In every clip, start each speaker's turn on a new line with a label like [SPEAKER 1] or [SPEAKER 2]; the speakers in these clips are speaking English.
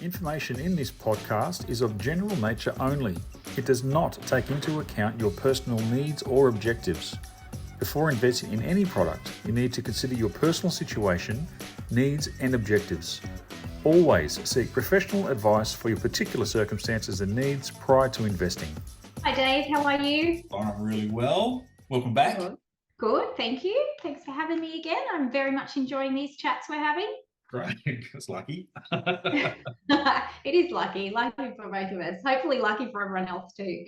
[SPEAKER 1] Information in this podcast is of general nature only. It does not take into account your personal needs or objectives. Before investing in any product, you need to consider your personal situation, needs and objectives. Always seek professional advice for your particular circumstances and needs prior to investing.
[SPEAKER 2] Hi Dave, how are you?
[SPEAKER 3] I'm really well. Welcome back.
[SPEAKER 2] Good, thank you. Thanks for having me again. I'm very much enjoying these chats we're having.
[SPEAKER 3] Great, it's lucky.
[SPEAKER 2] It is lucky for both of us. Hopefully lucky for everyone else too.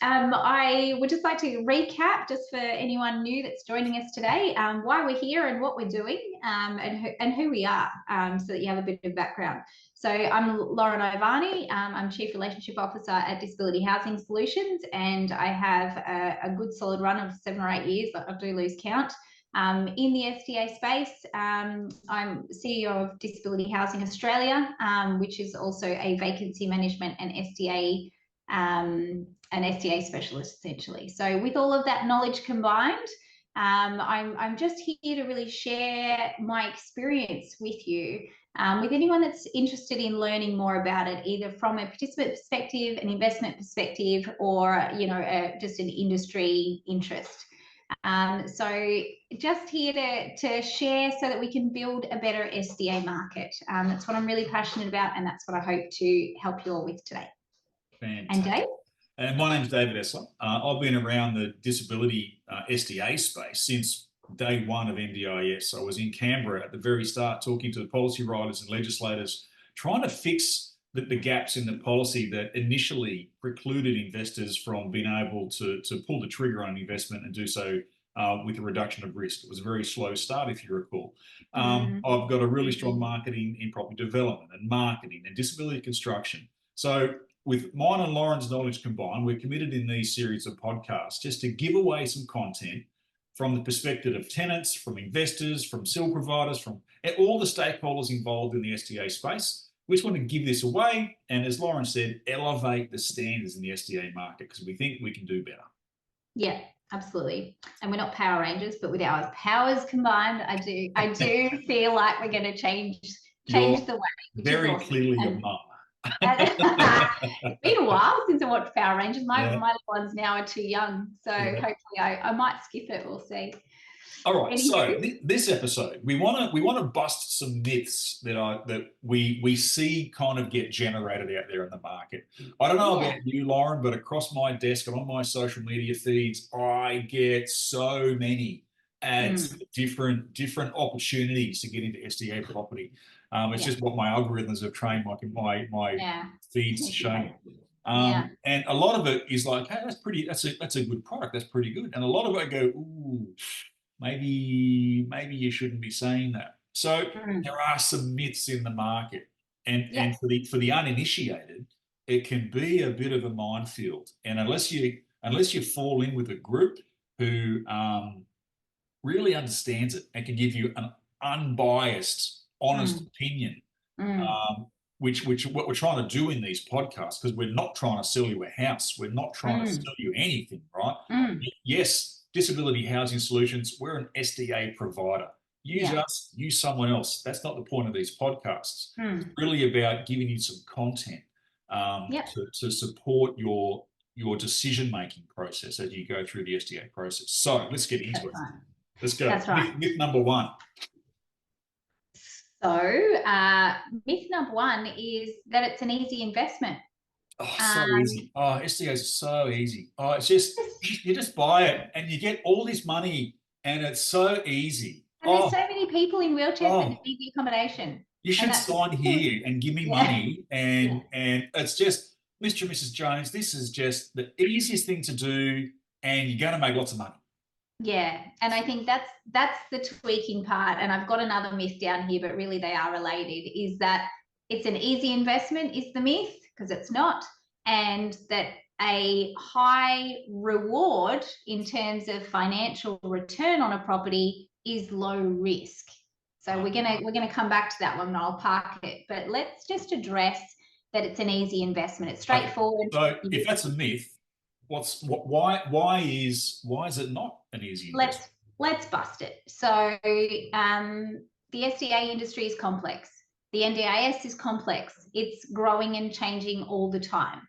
[SPEAKER 2] I would just like to recap, just for anyone new that's joining us today, why we're here and what we're doing, and who we are, so that you have a bit of background. So I'm Lauren Ivani. I'm Chief Relationship Officer at Disability Housing Solutions, and I have a good solid run of 7 or 8 years. I do lose count. In the SDA space, I'm CEO of Disability Housing Australia, which is also a vacancy management and SDA an SDA specialist, essentially. So with all of that knowledge combined, I'm just here to really share my experience with you, with anyone that's interested in learning more about it, either from a participant perspective, an investment perspective, or just an industry interest. So just here to share so that we can build a better SDA market. That's what I'm really passionate about, and that's what I hope to help you all with today.
[SPEAKER 3] Fantastic.
[SPEAKER 2] And Dave?
[SPEAKER 3] My name's David Essler. I've been around the disability SDA space since day one of NDIS. I was in Canberra at the very start talking to the policy writers and legislators, trying to fix the gaps in the policy that initially precluded investors from being able to pull the trigger on an investment and do so with a reduction of risk. It was a very slow start, if you recall. I've got a really strong marketing in property development and marketing and disability construction. So with mine and Lauren's knowledge combined, we're committed in these series of podcasts just to give away some content from the perspective of tenants, from investors, from SIL providers, from all the stakeholders involved in the SDA space. We just want to give this away and, as Lauren said, elevate the standards in the SDA market because we think we can do better.
[SPEAKER 2] Yeah, absolutely. And we're not Power Rangers, but with our powers combined, I do feel like we're going to change the way.
[SPEAKER 3] Very clearly your mum.
[SPEAKER 2] It's been a while since I watched Power Rangers. My little ones now are too young, so hopefully I might skip it. We'll see.
[SPEAKER 3] All right. So this episode, we want to bust some myths that we see kind of get generated out there in the market. I don't know about you, Lauren, but across my desk and on my social media feeds, I get so many ads for different opportunities to get into SDA property. It's just what my algorithms have trained my feeds to show me. And a lot of it is like, hey, that's a good product. That's pretty good. And a lot of it I go, ooh, maybe you shouldn't be saying that. So there are some myths in the market, and for the uninitiated, it can be a bit of a minefield. And unless you fall in with a group who really understands it and can give you an unbiased, honest opinion, which what we're trying to do in these podcasts, because we're not trying to sell you a house, we're not trying to sell you anything, right? Yes, Disability Housing Solutions, we're an SDA provider. Use us, use someone else. That's not the point of these podcasts. It's really about giving you some content to support your decision-making process as you go through the SDA process. So let's get into it. Let's go.
[SPEAKER 2] That's right.
[SPEAKER 3] Myth number one.
[SPEAKER 2] So myth number one is that it's an easy investment.
[SPEAKER 3] Oh, so easy. Oh, SDA is so easy. Oh, it's just, you just buy it and you get all this money and it's so easy.
[SPEAKER 2] And there's so many people in wheelchairs that need the accommodation.
[SPEAKER 3] You should sign here and give me money. And it's just, Mr. and Mrs. Jones, this is just the easiest thing to do and you're going to make lots of money.
[SPEAKER 2] Yeah, and I think that's the tweaking part. And I've got another myth down here, but really they are related, is that it's an easy investment is the myth, because it's not, and that a high reward in terms of financial return on a property is low risk. So we're gonna come back to that one, and I'll park it. But let's just address that it's an easy investment. It's straightforward.
[SPEAKER 3] So if that's a myth, why is it not an easy investment?
[SPEAKER 2] Let's bust it. So the SDA industry is complex. The NDIS is complex. It's growing and changing all the time.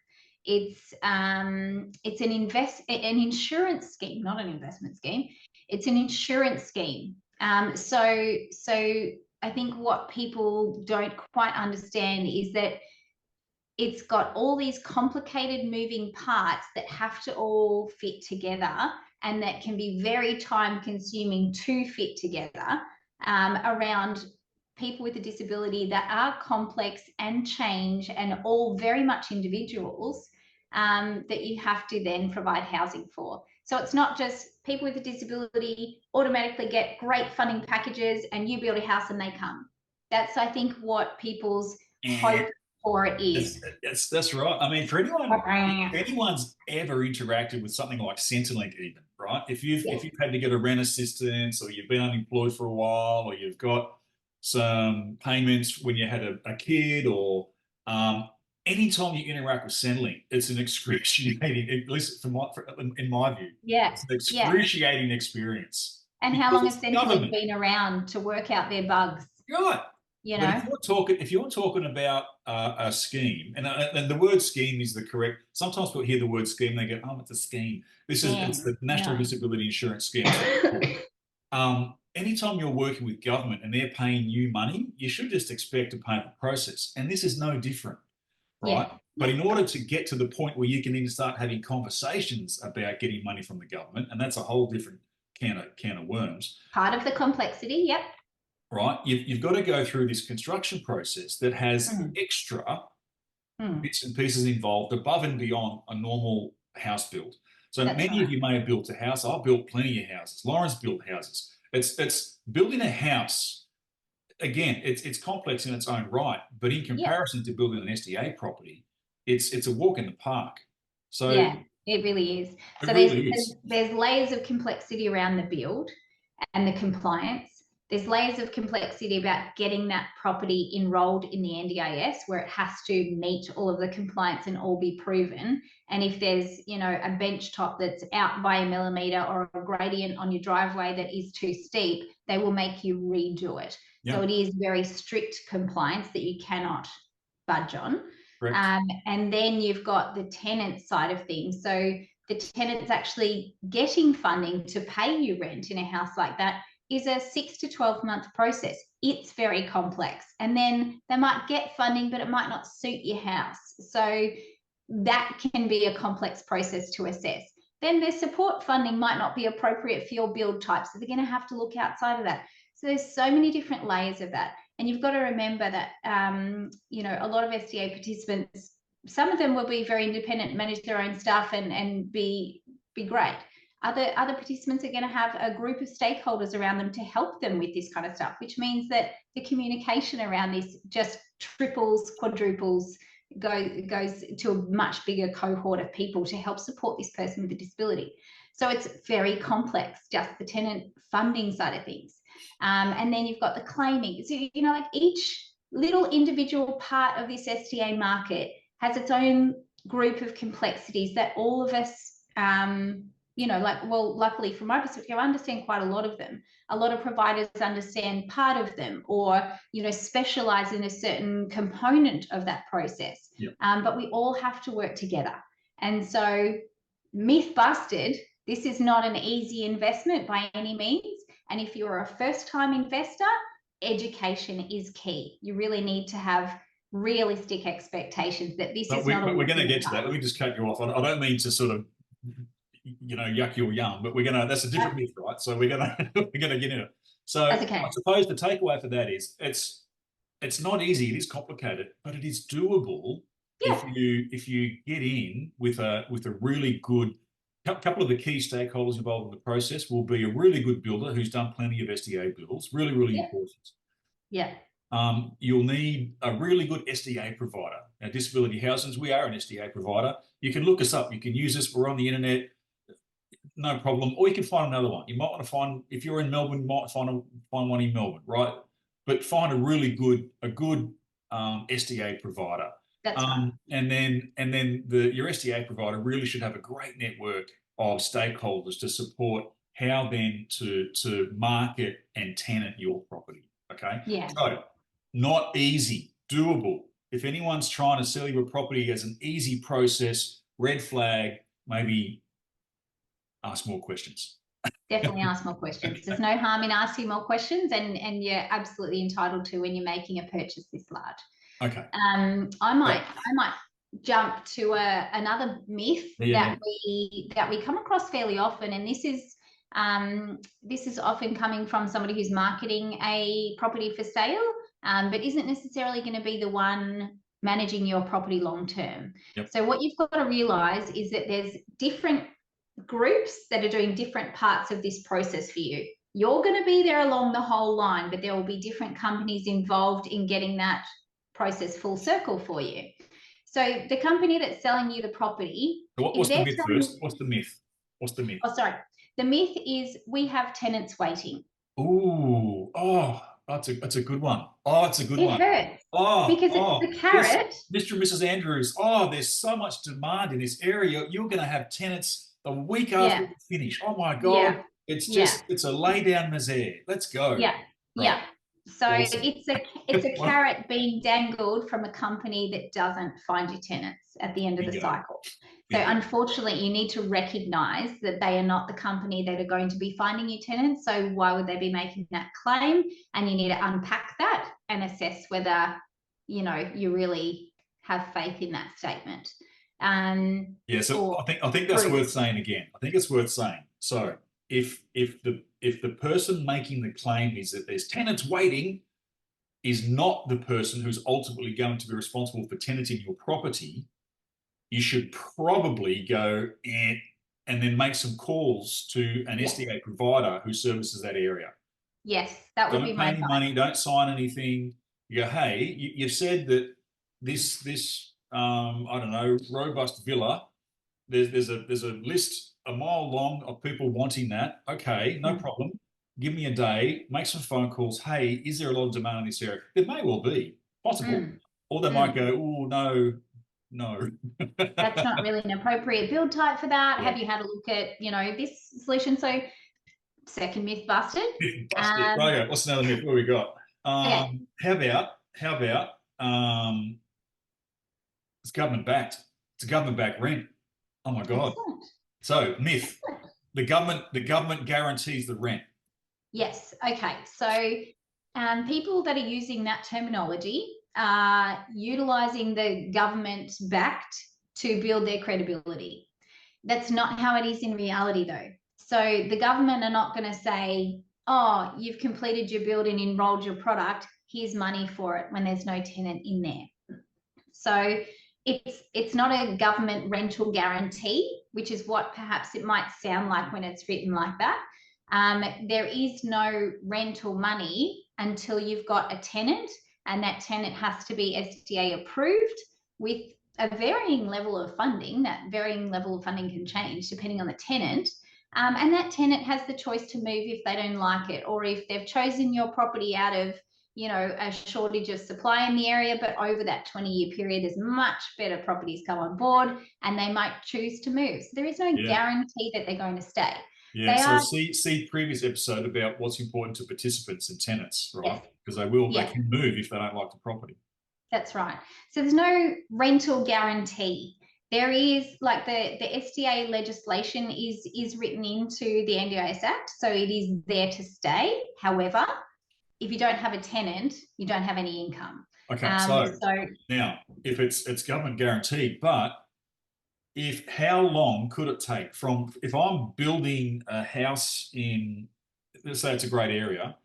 [SPEAKER 2] It's an insurance scheme, not an investment scheme. It's an insurance scheme. So I think what people don't quite understand is that it's got all these complicated moving parts that have to all fit together, and that can be very time consuming to fit together around people with a disability that are complex and change and all very much individuals that you have to then provide housing for. So it's not just people with a disability automatically get great funding packages and you build a house and they come. That's, I think, what people's hope for it is.
[SPEAKER 3] That's right. I mean, for anyone, if anyone's ever interacted with something like Centrelink, even, right? If you've had to get a rent assistance, or you've been unemployed for a while, or you've got some payments when you had a kid, or anytime you interact with Centrelink, it's an excruciating, at least in my view, it's an excruciating experience.
[SPEAKER 2] And how long has Centrelink been around to work out their bugs?
[SPEAKER 3] Right.
[SPEAKER 2] You know?
[SPEAKER 3] But if you're talking about a scheme, and the word scheme is the correct. Sometimes people hear the word scheme, they go, "Oh, it's a scheme." It's the National Disability Insurance Scheme. Anytime you're working with government and they're paying you money, you should just expect a payment process, and this is no different, right? But in order to get to the point where you can even start having conversations about getting money from the government, and that's a whole different can of worms.
[SPEAKER 2] Part of the complexity, yep.
[SPEAKER 3] Right, you've got to go through this construction process that has extra bits and pieces involved above and beyond a normal house build. So many of you may have built a house. I've built plenty of houses. Lauren's built houses. It's building a house. Again, it's complex in its own right, but in comparison to building an SDA property, it's a walk in the park. So
[SPEAKER 2] it really is. So there's layers of complexity around the build and the compliance. There's layers of complexity about getting that property enrolled in the NDIS, where it has to meet all of the compliance and all be proven. And if there's, a bench top that's out by a millimeter or a gradient on your driveway that is too steep, they will make you redo it. So it is very strict compliance that you cannot budge on. And then you've got the tenant side of things. So the tenant's actually getting funding to pay you rent in a house like that is a 6 to 12 month process. It's very complex. And then they might get funding, but it might not suit your house. So that can be a complex process to assess. Then their support funding might not be appropriate for your build type. So they're going to have to look outside of that. So there's so many different layers of that. And you've got to remember that, a lot of SDA participants, some of them will be very independent, manage their own stuff and be great. Other participants are going to have a group of stakeholders around them to help them with this kind of stuff, which means that the communication around this just triples, quadruples, goes to a much bigger cohort of people to help support this person with a disability. So it's very complex, just the tenant funding side of things. And then you've got the claiming. So, like each little individual part of this SDA market has its own group of complexities that all of us, luckily from my perspective, I understand quite a lot of them. A lot of providers understand part of them or, specialize in a certain component of that process. But we all have to work together. And so myth busted, this is not an easy investment by any means. And if you're a first-time investor, education is key. You really need to have realistic expectations that this is not.
[SPEAKER 3] We're going to get to that. Let me just cut you off. I don't mean to sort of, yuck your yum, but that's a different myth, right? So we're gonna get into it. So I suppose the takeaway for that is it's not easy. It is complicated, but it is doable if you get in with a really good. Couple of the key stakeholders involved in the process will be a really good builder who's done plenty of SDA builds, really important. You'll need a really good SDA provider. Now, Disability Housings, we are an SDA provider. You can look us up. You can use us. We're on the internet, no problem. Or you can find another one. You might want to find, if you're in Melbourne, you might find one in Melbourne, right? But find a good SDA provider.
[SPEAKER 2] That's right.
[SPEAKER 3] And then your SDA provider really should have a great network of stakeholders to support how then to market and tenant your property. Okay.
[SPEAKER 2] Yeah.
[SPEAKER 3] So not easy, doable. If anyone's trying to sell you a property as an easy process, red flag, maybe ask more questions.
[SPEAKER 2] Definitely ask more questions. There's no harm in asking more questions, and you're absolutely entitled to when you're making a purchase this large.
[SPEAKER 3] Okay.
[SPEAKER 2] I might jump to another myth that we come across fairly often, and this is often coming from somebody who's marketing a property for sale, but isn't necessarily going to be the one managing your property long term.
[SPEAKER 3] Yep.
[SPEAKER 2] So what you've got to realize is that there's different groups that are doing different parts of this process for you. You're going to be there along the whole line, but there will be different companies involved in getting that process full circle for you. So the company that's selling you the property.
[SPEAKER 3] What's the myth first? What's the myth? What's the myth?
[SPEAKER 2] Oh, sorry. The myth is we have tenants waiting.
[SPEAKER 3] Ooh, oh, that's a good one. Oh, it's a good one.
[SPEAKER 2] It hurts.
[SPEAKER 3] Oh,
[SPEAKER 2] because it's the carrot.
[SPEAKER 3] Yes, Mr. and Mrs. Andrews. Oh, there's so much demand in this area. You're going to have tenants a week after you finish. Oh my God. It's just, it's a lay down misère. Let's go.
[SPEAKER 2] Yeah. Right. Yeah. So
[SPEAKER 3] awesome.
[SPEAKER 2] it's a carrot being dangled from a company that doesn't find you tenants at the end of the cycle. So unfortunately, you need to recognize that they are not the company that are going to be finding you tenants. So why would they be making that claim? And you need to unpack that and assess whether, you really have faith in that statement.
[SPEAKER 3] So I think that's worth saying again. I think it's worth saying. So if the person making the claim is that there's tenants waiting, is not the person who's ultimately going to be responsible for tenanting your property, you should probably go and then make some calls to an SDA provider who services that area.
[SPEAKER 2] Yes, that would be my advice.
[SPEAKER 3] Don't pay any money, don't sign anything. You go, hey, you've said that this I don't know, robust villa, there's a list a mile long of people wanting that. Okay, no problem. Give me a day, make some phone calls. Hey, is there a lot of demand in this area? It may well be possible. Or they might go, oh, no.
[SPEAKER 2] That's not really an appropriate build type for that. Have you had a look at, this solution? So second myth busted.
[SPEAKER 3] Right, what's another myth? What we got? How about it's government backed. It's a government backed rent. Oh my God. Excellent. So myth. The government guarantees the rent.
[SPEAKER 2] Yes. Okay. So people that are using that terminology are utilizing the government backed to build their credibility. That's not how it is in reality though. So the government are not going to say, oh, you've completed your build and enrolled your product, here's money for it, when there's no tenant in there. So it's not a government rental guarantee, which is what perhaps it might sound like when it's written like that. There is no rental money until you've got a tenant, and that tenant has to be SDA approved with a varying level of funding. That varying level of funding can change depending on the tenant. And that tenant has the choice to move if they don't like it, or if they've chosen your property out of, a shortage of supply in the area, but over that 20-year period, there's much better properties come on board and they might choose to move. So there is no guarantee that they're going to stay.
[SPEAKER 3] Yeah, so see previous episode about what's important to participants and tenants, right? Because they can move if they don't like the property.
[SPEAKER 2] That's right. So there's no rental guarantee. There is, like, the SDA legislation is written into the NDIS Act, so it is there to stay. However, if you don't have a tenant, you don't have any income.
[SPEAKER 3] Okay, so now if it's government guaranteed, but how long could it take from, if I'm building a house in, let's say it's a great area,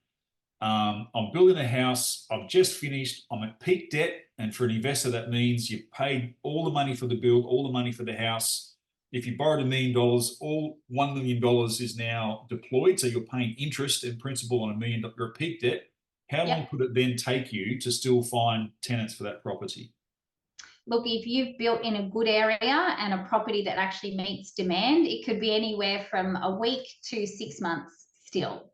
[SPEAKER 3] I'm building a house, I've just finished, I'm at peak debt, and for an investor that means you've paid all the money for the build, all the money for the house. If you borrowed $1 million, all $1 million is now deployed, so you're paying interest and principal on $1 million, you're at peak debt. How long could it then take you to still find tenants for that property?
[SPEAKER 2] Look, if you've built in a good area and a property that actually meets demand, it could be anywhere from a week to 6 months still.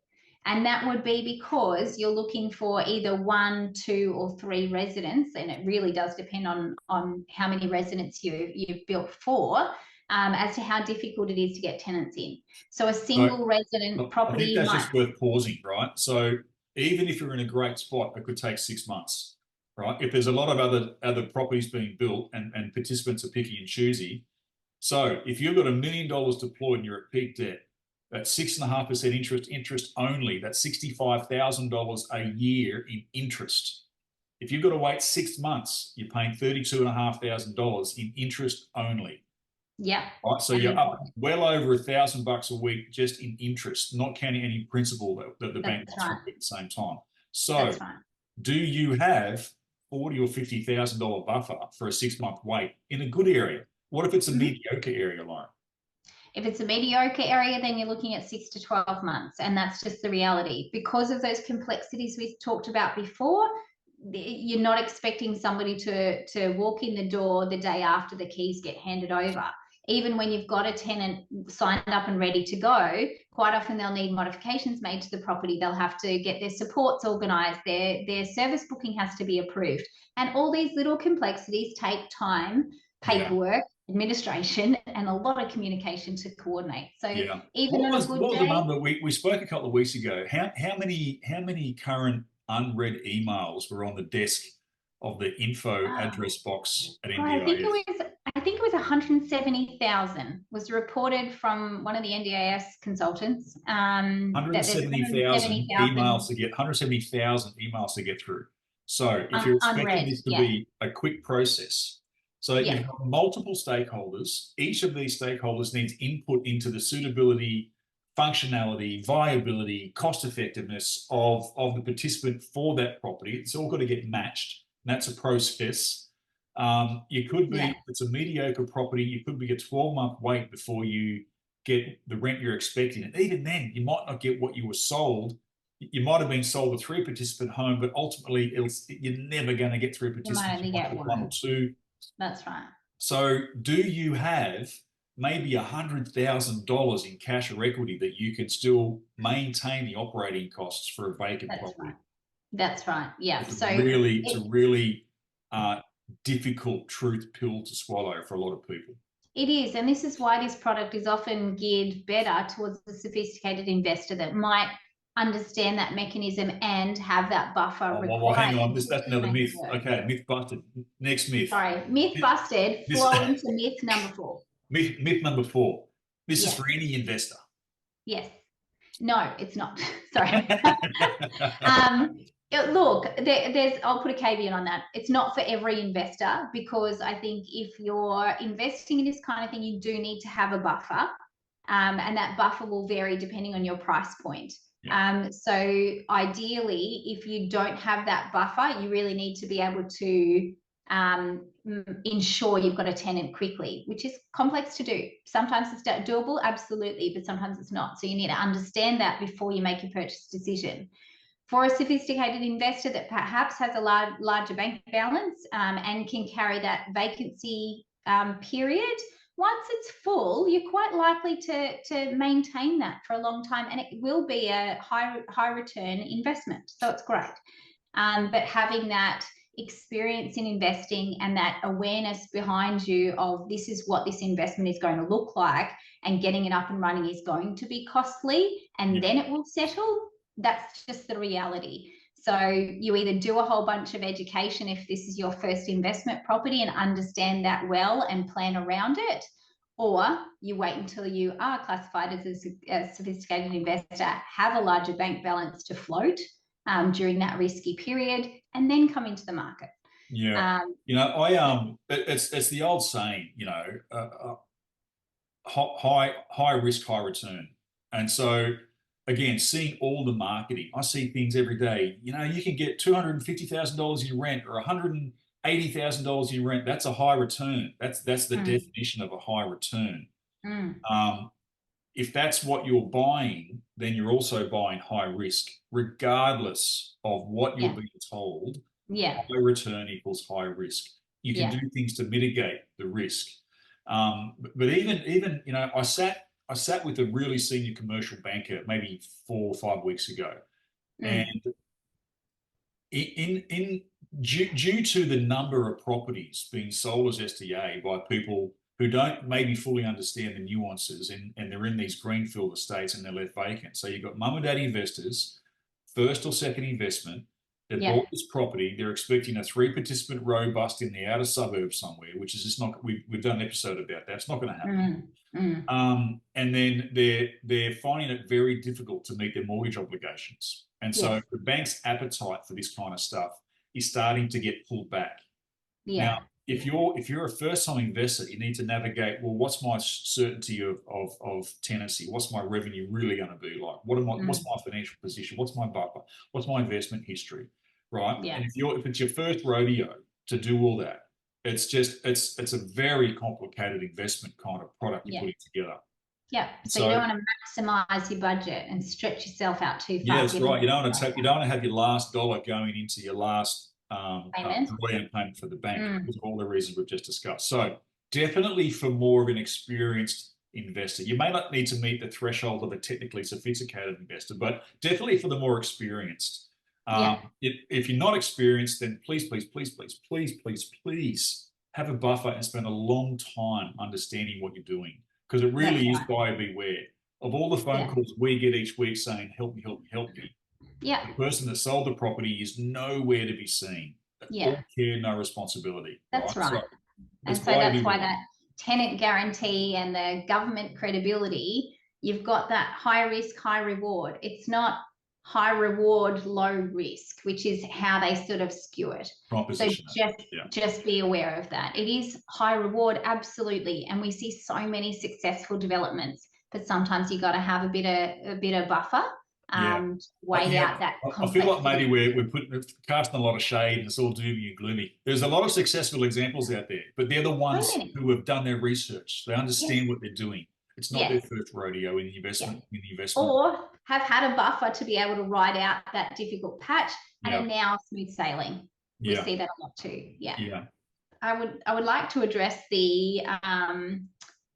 [SPEAKER 2] And that would be because you're looking for either 1, 2, or 3 residents, and it really does depend on how many residents you've built for, as to how difficult it is to get tenants in. So a single resident property.
[SPEAKER 3] I think that's just worth pausing, right? So even if you're in a great spot, it could take 6 months, right? If there's a lot of other properties being built and participants are picky and choosy. So if you've got $1 million deployed and you're at peak debt, that's 6.5% interest only. That's $65,000 a year in interest. If you've got to wait 6 months, you're paying $32,500 in interest only.
[SPEAKER 2] Yeah.
[SPEAKER 3] Right. So you're up well over $1,000 a week just in interest, not counting any principal that the bank wants at the same time. So do you have $40,000 or $50,000 buffer for a 6-month wait in a good area? What if it's a mediocre area, Lauren?
[SPEAKER 2] If it's a mediocre area, then you're looking at 6 to 12 months. And that's just the reality. Because of those complexities we talked about before, you're not expecting somebody to walk in the door the day after the keys get handed over. Even when you've got a tenant signed up and ready to go, quite often they'll need modifications made to the property. They'll have to get their supports organised. Their service booking has to be approved. And all these little complexities take time, paperwork, administration, and a lot of communication to coordinate. So even on a good day,
[SPEAKER 3] what was the number we spoke a couple of weeks ago? How many current unread emails were on the desk of the info address box at NDIS?
[SPEAKER 2] I think it was 170,000 was reported from one of the NDIS consultants.
[SPEAKER 3] 170,000 emails to get 170,000 emails to get through. So if you're expecting this to be a quick process, so you've got multiple stakeholders. Each of these stakeholders needs input into the suitability, functionality, viability, cost effectiveness of the participant for that property. It's all got to get matched. And that's a process. You could be, if it's a mediocre property, you could be a 12-month wait before you get the rent you're expecting. And even then, you might not get what you were sold. You might have been sold a 3-participant home, but ultimately you're never going to get 3 participants.
[SPEAKER 2] You might only get
[SPEAKER 3] 1 or 2.
[SPEAKER 2] That's right.
[SPEAKER 3] So do you have maybe $100,000 in cash or equity that you can still maintain the operating costs for a vacant property?
[SPEAKER 2] That's right. Yeah.
[SPEAKER 3] It's a really difficult truth pill to swallow for a lot of people.
[SPEAKER 2] It is, and this is why this product is often geared better towards the sophisticated investor that might understand that mechanism and have that buffer.
[SPEAKER 3] Well, hang on, that's another myth. Okay, myth busted. Next myth.
[SPEAKER 2] Sorry, myth busted. Flow into myth number 4.
[SPEAKER 3] Myth number 4. This is for any investor.
[SPEAKER 2] Yes. No, it's not. Sorry. Look, I'll put a caveat on that. It's not for every investor, because I think if you're investing in this kind of thing, you do need to have a buffer, and that buffer will vary depending on your price point. So ideally, if you don't have that buffer, you really need to be able to ensure you've got a tenant quickly, which is complex to do. Sometimes it's doable, absolutely, but sometimes it's not. So you need to understand that before you make your purchase decision. For a sophisticated investor that perhaps has a larger bank balance and can carry that vacancy period, once it's full, you're quite likely to maintain that for a long time, and it will be a high return investment. So it's great. But having that experience in investing and that awareness behind you of this is what this investment is going to look like, and getting it up and running is going to be costly, and then it will settle. That's just the reality. So you either do a whole bunch of education if this is your first investment property and understand that well and plan around it, or you wait until you are classified as a sophisticated investor, have a larger bank balance to float during that risky period, and then come into the market.
[SPEAKER 3] Yeah. It's the old saying, high risk, high return. And so again, seeing all the marketing, I see things every day. You can get $250,000 in rent or $180,000 in rent. That's a high return. That's the definition of a high return. If that's what you're buying, then you're also buying high risk, regardless of what you're being told. High return equals high risk. You can do things to mitigate the risk. But even I sat with a really senior commercial banker maybe 4 or 5 weeks ago, and due to the number of properties being sold as SDA by people who don't maybe fully understand the nuances, and they're in these greenfield estates and they're left vacant. So you've got mum and dad investors first or second investment. They've
[SPEAKER 2] Yeah.
[SPEAKER 3] bought this property. They're expecting a 3-participant robust in the outer suburbs somewhere, which is just not. We've done an episode about that. It's not going to happen. And then they're finding it very difficult to meet their mortgage obligations, and so
[SPEAKER 2] Yes.
[SPEAKER 3] the bank's appetite for this kind of stuff is starting to get pulled back.
[SPEAKER 2] Yeah.
[SPEAKER 3] Now, if you're a first-time investor, you need to navigate. Well, what's my certainty of tenancy? What's my revenue really going to be like? What's my financial position? What's my buffer? What's my investment history? Right.
[SPEAKER 2] Yeah.
[SPEAKER 3] And if it's your first rodeo to do all that, it's a very complicated investment kind of product you're putting together.
[SPEAKER 2] Yeah. So you don't want to maximize your budget and stretch yourself out too far.
[SPEAKER 3] Yeah, that's right. You don't want to have your last dollar going into your last
[SPEAKER 2] payment
[SPEAKER 3] for the bank because of all the reasons we've just discussed. So definitely for more of an experienced investor, you may not need to meet the threshold of a technically sophisticated investor, but definitely for the more experienced. If you're not experienced, then please have a buffer and spend a long time understanding what you're doing, because it really is buyer beware. Of all the phone calls we get each week saying, help me,
[SPEAKER 2] yeah,
[SPEAKER 3] the person that sold the property is nowhere to be seen. All care, no responsibility.
[SPEAKER 2] That's right.
[SPEAKER 3] So
[SPEAKER 2] and so that's why that tenant guarantee and the government credibility, you've got that high risk, high reward. It's not high reward, low risk, which is how they sort of skew it. So just be aware of that. It is high reward, absolutely, and we see so many successful developments, but sometimes you got to have a bit of buffer. Weigh out that complexity.
[SPEAKER 3] I feel like maybe we're casting a lot of shade and it's all doomy and gloomy. There's a lot of successful examples out there, but they're the ones who have done their research. They understand what they're doing. It's not their first rodeo in the investment.
[SPEAKER 2] Or have had a buffer to be able to ride out that difficult patch and are now smooth sailing. We see that a lot too. Yeah. I would like to address the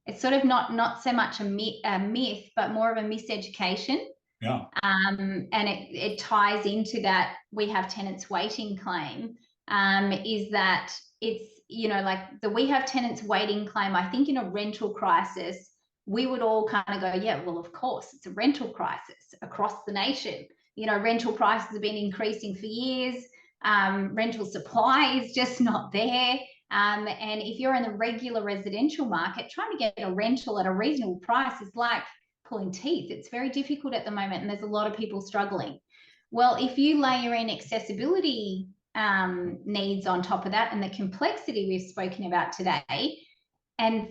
[SPEAKER 2] it's sort of not so much a myth, but more of a miseducation.
[SPEAKER 3] Yeah.
[SPEAKER 2] And it ties into that we have tenants waiting claim, is that it's, like the we have tenants waiting claim. I think in a rental crisis, we would all kind of go, yeah, well, of course, it's a rental crisis across the nation. Rental prices have been increasing for years. Rental supply is just not there. And if you're in the regular residential market, trying to get a rental at a reasonable price is like pulling teeth. It's very difficult at the moment, and there's a lot of people struggling. Well, if you layer in accessibility needs on top of that and the complexity we've spoken about today, and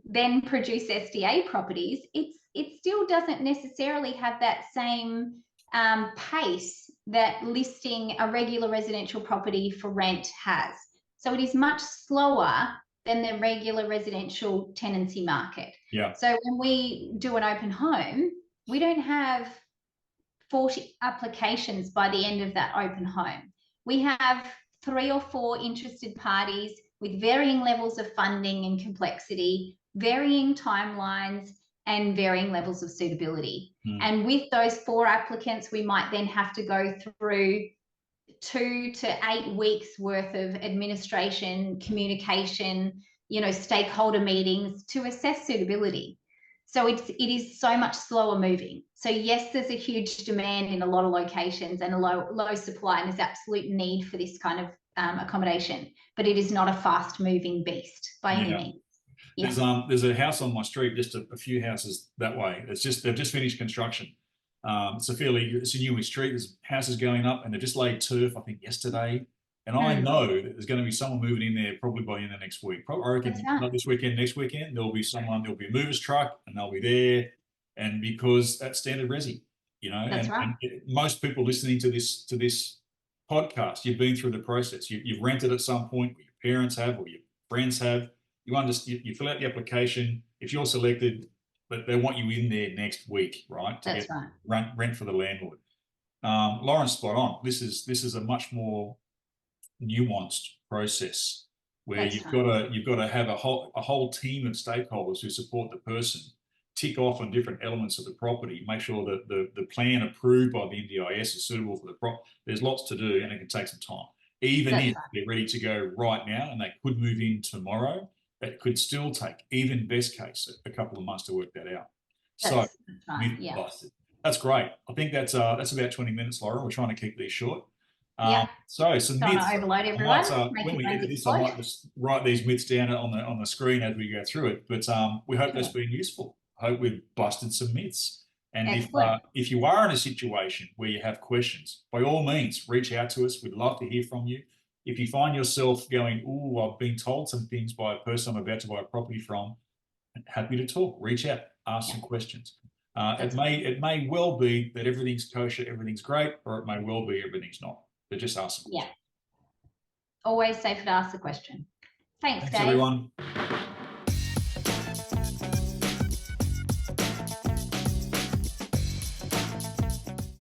[SPEAKER 2] then produce SDA properties, it still doesn't necessarily have that same pace that listing a regular residential property for rent has. So it is much slower than the regular residential tenancy market.
[SPEAKER 3] Yeah.
[SPEAKER 2] So when we do an open home, we don't have 40 applications by the end of that open home. We have 3 or 4 interested parties with varying levels of funding and complexity, varying timelines, and varying levels of suitability. And with those 4 applicants, we might then have to go through 2 to 8 weeks worth of administration, communication, stakeholder meetings to assess suitability. So it is so much slower moving. So yes, there's a huge demand in a lot of locations and a low supply, and there's absolute need for this kind of accommodation, but it is not a fast moving beast by any means. Yeah.
[SPEAKER 3] There's a house on my street, just a few houses that way. They've just finished construction. It's a new street. There's houses going up, and they've just laid turf, I think, yesterday. And I know that there's going to be someone moving in there probably by the end of next week. I reckon not this weekend, next weekend, there'll be a mover's truck, and they'll be there. And because that's standard resi,
[SPEAKER 2] That's right.
[SPEAKER 3] And most people listening to this podcast, you've been through the process. You've rented at some point, or your parents have, or your friends have. You fill out the application. If you're selected, but they want you in there next week, right?
[SPEAKER 2] That's
[SPEAKER 3] right. Rent for the landlord. Lauren's spot on. This is a much more nuanced process where you've got to have a whole team of stakeholders who support the person, tick off on different elements of the property, make sure that the plan approved by the NDIS is suitable for the prop. There's lots to do, and it can take some time. Even if they're ready to go right now and they could move in tomorrow, that could still take, even best case, a couple of months to work that out. Myth busted. That's great. I think that's about 20 minutes, Laura. We're trying to keep these short.
[SPEAKER 2] Yeah.
[SPEAKER 3] So some
[SPEAKER 2] Don't
[SPEAKER 3] myths.
[SPEAKER 2] want to overload everyone.
[SPEAKER 3] When we edit this, I might just write these myths down on the screen as we go through it. But we hope that's been useful. I hope we've busted some myths. And if you are in a situation where you have questions, by all means, reach out to us. We'd love to hear from you. If you find yourself going, "Ooh, I've been told some things by a person I'm about to buy a property from," happy to talk. Reach out, ask some questions. It may well be that everything's kosher, everything's great, or it may well be everything's not. But just ask some questions.
[SPEAKER 2] Always safe to ask the question. Thanks, Dave.
[SPEAKER 3] Everyone.